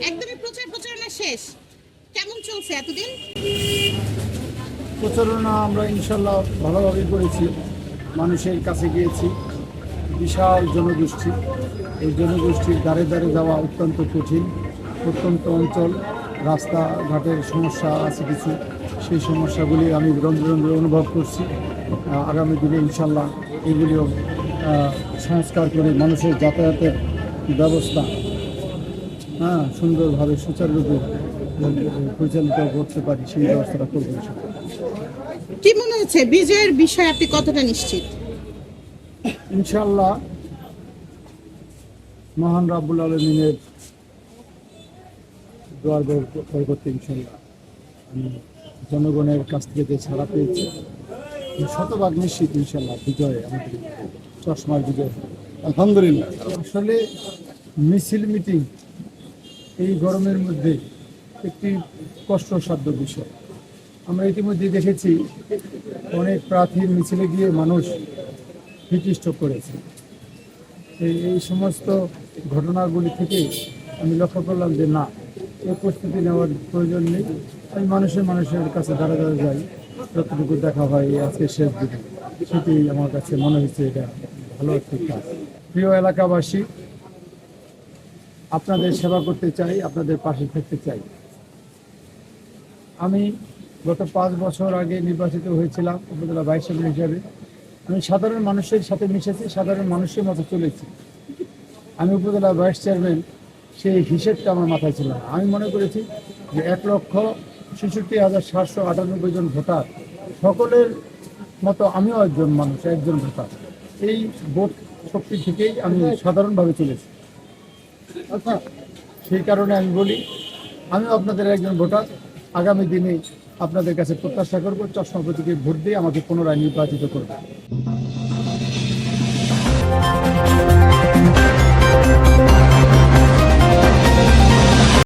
একদমই প্রচারণা শেষ, কেমন চলছে এতদিন? প্রচারণা আমরা ইনশাল্লাহ ভালোভাবে করেছি, মানুষের কাছে গিয়েছি। বিশাল জনগোষ্ঠী, এই জনগোষ্ঠীর দ্বারে দ্বারে যাওয়া অত্যন্ত কঠিন। প্রত্যন্ত অঞ্চল, রাস্তাঘাটের সমস্যা আছে কিছু, সেই সমস্যাগুলি আমি রন্ধ্রে রন্ধ্রে অনুভব করছি। আগামী দিনে ইনশাল্লাহ এগুলিও সংস্কার করে মানুষের যাতায়াতের ব্যবস্থা সুন্দরভাবে সুচারুরূপে পরিচালিত করতে পারি, সেই ব্যবস্থাটা করবো ইনশাল্লাহ। কি মনে হচ্ছে বিজয়ের বিষয়ে আপনি কতটা নিশ্চিত? ইনশাল্লাহ মহান রাব্বুল আলমিনের দোয়ার বরকতে ইনশাল্লাহ আমি জনগণের কাছ থেকে ছাড়া পেয়েছি। শতভাগ নিশ্চিত ইনশাল্লাহ বিজয়, আমাদের চশমার বিজয় আলহামদুলিল্লাহ। আসলে মিছিল মিটিং এই গরমের মধ্যে একটি কষ্টসাধ্য বিষয়। আমরা ইতিমধ্যে দেখেছি অনেক প্রার্থীর মিছিলে গিয়ে মানুষ বিতৃষ্ট করেছে। এই সমস্ত ঘটনাগুলি থেকে আমি লক্ষ্য করলাম যে না, এই প্রস্তুতি নেওয়ার প্রয়োজন নেই। আমি মানুষের কাছে দাঁড়া যাই, যতটুকু দেখা হয় আজকে শেষ দিনে, সেটি আমার কাছে মনে হচ্ছে এটা ভালো একটি কাজ। প্রিয় এলাকাবাসী, আপনাদের সেবা করতে চাই, আপনাদের পাশে থাকতে চাই। আমি গত 5 বছর আগে নির্বাচিত হয়েছিলাম উপজেলা ভাইস চেয়ারম্যান হিসাবে। আমি সাধারণ মানুষের সাথে মিশেছি, সাধারণ মানুষের মতো চলেছি। আমি উপজেলা ভাইস চেয়ারম্যান, সেই হিসেবটা আমার মাথায় ছিল না। আমি মনে করেছি যে 1,66,798 জন ভোটার, সকলের মতো আমিও একজন মানুষ, একজন ভোটার। এই ভোট শক্তি থেকেই আমি সাধারণভাবে চলেছি। সেই কারণে আমি বলি, আমিও আপনাদের একজন ভোটার। আগামী দিনে আপনাদের কাছে প্রত্যাশা করবো, চশমা প্রতীকে ভোট দিয়ে আমাকে পুনরায় নির্বাচিত করবে।